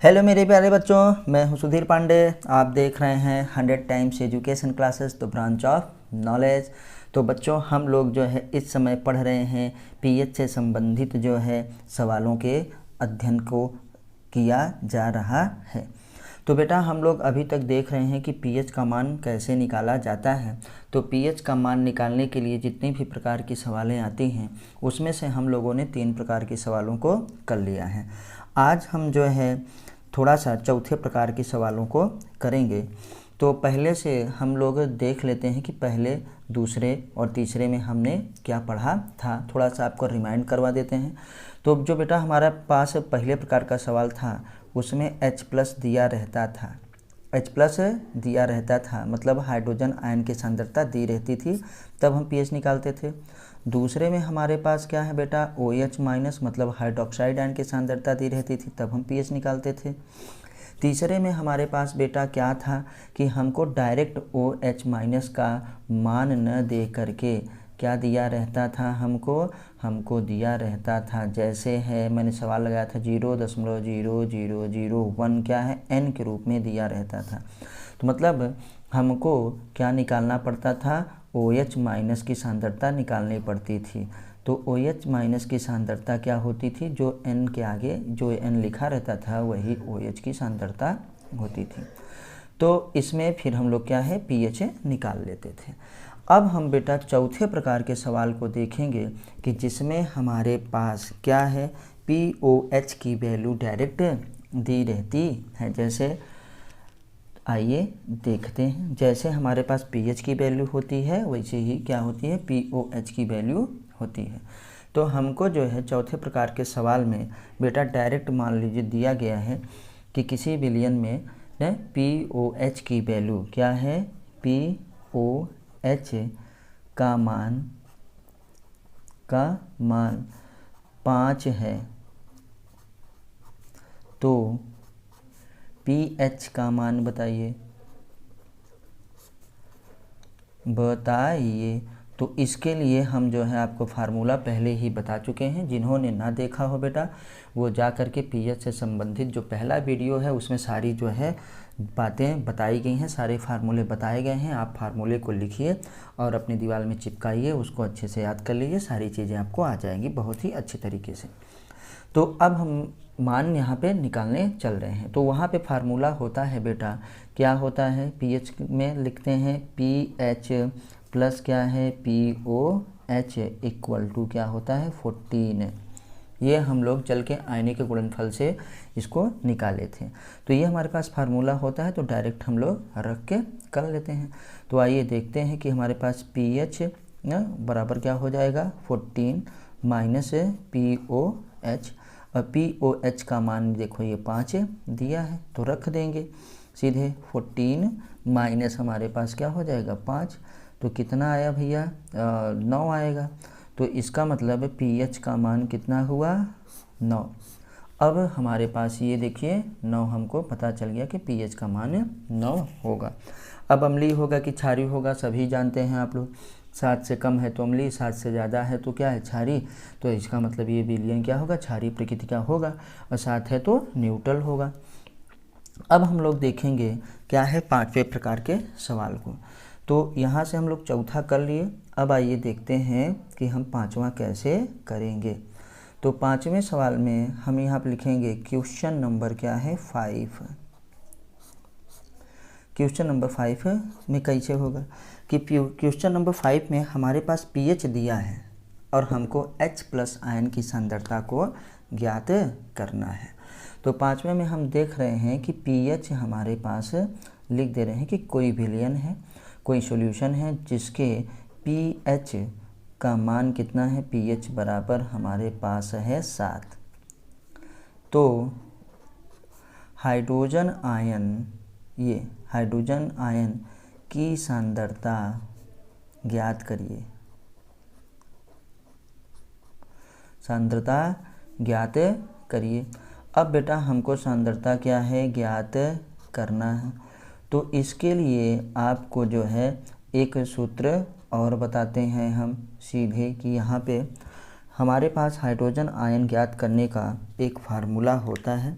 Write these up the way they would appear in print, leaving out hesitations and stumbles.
Hello मेरे प्यारे बच्चों, मैं हूं सुधीर पांडे। आप देख रहे हैं 100 टाइम्स एजुकेशन क्लासेस, तो ब्रांच ऑफ नॉलेज। तो बच्चों, हम लोग जो है इस समय पढ़ रहे हैं पीएच से संबंधित जो है सवालों के अध्ययन को किया जा रहा है। तो बेटा, हम लोग अभी तक देख रहे हैं कि पीएच का मान कैसे निकाला जाता है। तो पीएच का मान निकालने के लिए जितनी भी प्रकार की सवालें आती हैं उसमें से हम लोगों ने 3 प्रकार के सवालों को कर लिया है। आज हम जो है थोड़ा सा चौथे प्रकार के सवालों को करेंगे। तो पहले से हम लोग देख लेते हैं कि पहले, दूसरे और तीसरे में हमने क्या पढ़ा था। थोड़ा सा आपको रिमाइंड करवा देते हैं। तो जो बेटा हमारे पास पहले प्रकार का सवाल था उसमें H+ दिया रहता था। H+ दिया रहता था मतलब हाइड्रोजन आयन की सांद्रता दी रहती थी, तब हम पीएच निकालते थे। दूसरे में हमारे पास क्या है बेटा, OH- मतलब हाइड्रोक्साइड आयन की सांद्रता दी रहती थी, तब हम पीएच निकालते थे। तीसरे में हमारे पास बेटा क्या था कि हमको डायरेक्ट OH- का मान न दे करके क्या दिया रहता था, हमको दिया रहता था, जैसे है मैंने सवाल लगाया था 0.0001 क्या है n के रूप में दिया रहता था। तो मतलब हमको क्या निकालना पड़ता था, OH- की सांद्रता निकालनी पड़ती थी। तो OH- की सांद्रता क्या होती थी, जो n के आगे जो n लिखा रहता था वही OH की सांद्रता होती थी। तो इसमें फिर हम लोग क्या है पीएच निकाल लेते थे। अब हम बेटा चौथे प्रकार के सवाल को देखेंगे कि जिसमें हमारे पास क्या है, POH की वैल्यू डायरेक्ट दी रहती है। जैसे आइए देखते हैं, जैसे हमारे पास पीएच की वैल्यू होती है वैसे ही क्या होती है, POH की वैल्यू होती है। तो हमको जो है चौथे प्रकार के सवाल में बेटा डायरेक्ट मान लीजिए दिया गया है कि किसी विलयन में POH की वैल्यू क्या है, POH का मान 5 है, तो pH का मान बताइए। तो इसके लिए हम जो है आपको फार्मूला पहले ही बता चुके हैं। जिन्होंने ना देखा हो बेटा वो जा कर के पीएच से संबंधित जो पहला वीडियो है उसमें सारी जो है बातें बताई गई हैं, सारे फार्मूले बताए गए हैं। आप फार्मूले को लिखिए और अपनी दीवार में चिपकाइए, उसको अच्छे से याद कर लीजिए, सारी चीज़ें आपको आ जाएंगी बहुत ही अच्छे तरीके से। तो अब हम मान यहाँ पे निकालने चल रहे हैं। तो वहाँ पे फार्मूला होता है बेटा, क्या होता है, पीएच में लिखते हैं पीएच प्लस क्या है POH इक्वल टू क्या होता है 14। ये हम लोग चल के आयनिक के गुणनफल से इसको निकाले थे। तो ये हमारे पास फार्मूला होता है, तो डायरेक्ट हम लोग रख के कर लेते हैं। तो आइए देखते हैं कि हमारे पास pH बराबर क्या हो जाएगा 14 माइनस POH, और POH का मान देखो ये 5 दिया है तो रख देंगे सीधे। 14 माइनस हमारे पास क्या हो जाएगा 5, तो कितना आया भैया 9 आएगा। तो इसका मतलब pH का मान कितना हुआ 9। अब हमारे पास ये देखिए 9 हमको पता चल गया कि pH का मान 9 होगा। अब अम्लीय होगा कि क्षारीय होगा सभी जानते हैं आप लोग। 7 से कम है तो अम्लीय, 7 से ज़्यादा है तो क्या है क्षारीय। तो इसका मतलब ये विलयन क्या होगा, क्षारीय प्रकृति का होगा, और 7 है तो न्यूट्रल होगा। अब हम लोग देखेंगे क्या है 5वें प्रकार के सवाल को। तो यहाँ से हम लोग चौथा कर लिए। अब आइए देखते हैं कि हम 5वां कैसे करेंगे। तो 5वें सवाल में हम यहाँ पर लिखेंगे क्वेश्चन नंबर क्या है 5। क्वेश्चन नंबर 5 में कैसे होगा कि क्वेश्चन नंबर 5 में हमारे पास पीएच दिया है और हमको H+ आयन की सांद्रता को ज्ञात करना है। तो 5वें में हम देख रहे हैं कि पीएच हमारे पास लिख दे रहे हैं कि कोई विलयन है, कोई सॉल्यूशन है जिसके पीएच का मान कितना है, पीएच बराबर हमारे पास है 7। तो हाइड्रोजन आयन की सांद्रता ज्ञात करिए, सांद्रता ज्ञात करिए। अब बेटा हमको सांद्रता क्या है ज्ञात करना है। तो इसके लिए आपको जो है एक सूत्र और बताते हैं हम सीधे कि यहाँ पे हमारे पास हाइड्रोजन आयन ज्ञात करने का एक फार्मूला होता है।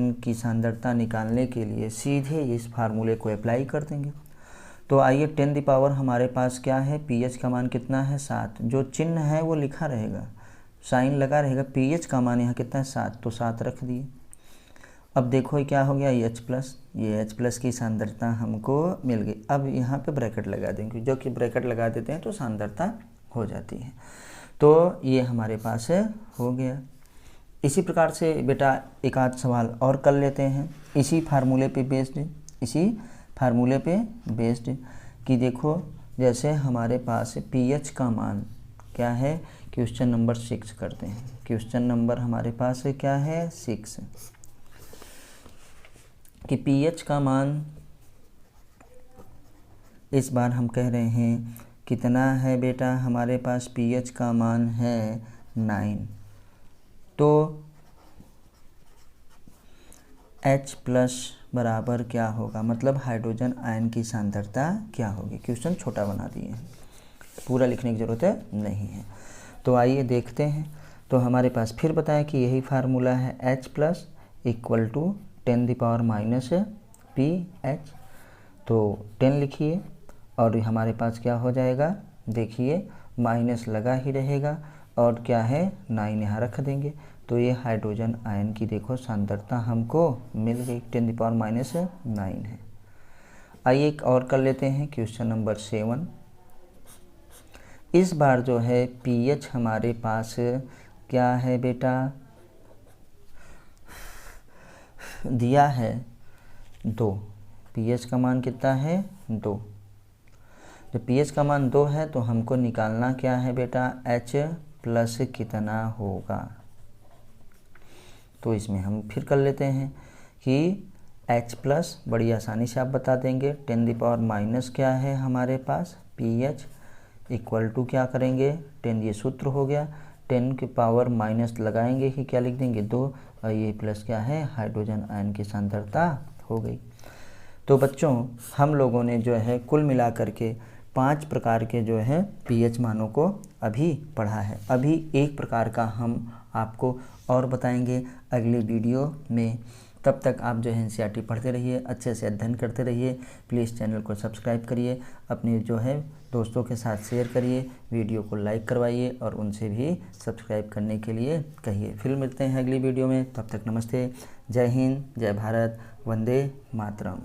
हाइड्रोजन की सांद्रता निकालने के लिए सीधे इस फार्मूले को अप्लाई कर देंगे। तो आइए 10 की पावर हमारे पास क्या है, पीएच का मान कितना है 7, जो चिन्ह है वो लिखा रहेगा, साइन लगा रहेगा, पीएच का मान यहाँ कितना है 7, तो 7 रख दिए। अब देखो क्या हो गया, ये H प्लस की सांद्रता हमको मिल गई। अब यहाँ पे ब्रैकेट लगा देंगे, जो कि ब्रैकेट लगा देते हैं तो सांद्रता हो जाती है। तो ये हमारे पास हो गया। इसी प्रकार से बेटा एक आध सवाल और कर लेते हैं इसी फार्मूले पे बेस्ड, कि देखो जैसे हमारे पास पीएच का मान क्या है, क्वेश्चन नंबर 6 करते हैं। क्वेश्चन नंबर हमारे पास क्या है 6, कि पीएच का मान इस बार हम कह रहे हैं कितना है बेटा, हमारे पास पीएच का मान है 9। तो H प्लस बराबर क्या होगा, मतलब हाइड्रोजन आयन की सांद्रता क्या होगी। क्वेश्चन छोटा बना दिए हैं, पूरा लिखने की ज़रूरत नहीं है। तो आइए देखते हैं। तो हमारे पास फिर बताएं कि यही फार्मूला है, H प्लस इक्वल टू 10 की पावर माइनस PH। तो 10 लिखिए और हमारे पास क्या हो जाएगा, देखिए माइनस लगा ही रहेगा और क्या है 9 यहाँ रख देंगे। तो ये हाइड्रोजन आयन की देखो सांद्रता हमको मिल गई, 10 की पावर माइनस 9 है। आइए एक और कर लेते हैं, क्वेश्चन नंबर 7। इस बार जो है पीएच हमारे पास क्या है बेटा, दिया है 2। पीएच का मान कितना है 2। जब पीएच का मान 2 है तो हमको निकालना क्या है बेटा, H प्लस कितना होगा। तो इसमें हम फिर कर लेते हैं कि H प्लस बड़ी आसानी से आप बता देंगे, 10 की पावर माइनस क्या है हमारे पास PH इक्वल टू क्या करेंगे 10, ये सूत्र हो गया, 10 की पावर माइनस लगाएंगे ही क्या लिख देंगे 2, और ये प्लस क्या है हाइड्रोजन आयन की सांद्रता हो गई। तो बच्चों हम लोगों ने जो है कुल मिलाकर के 5 प्रकार के जो है पीएच मानों को अभी पढ़ा है। अभी एक प्रकार का हम आपको और बताएंगे अगले वीडियो में। तब तक आप जो है एनसीईआरटी पढ़ते रहिए, अच्छे से अध्ययन करते रहिए। प्लीज़ चैनल को सब्सक्राइब करिए, अपने जो है दोस्तों के साथ शेयर करिए, वीडियो को लाइक करवाइए और उनसे भी सब्सक्राइब करने के लिए कहिए। फिर मिलते हैं अगली वीडियो में, तब तक नमस्ते, जय हिंद, जय भारत, वंदे मातरम।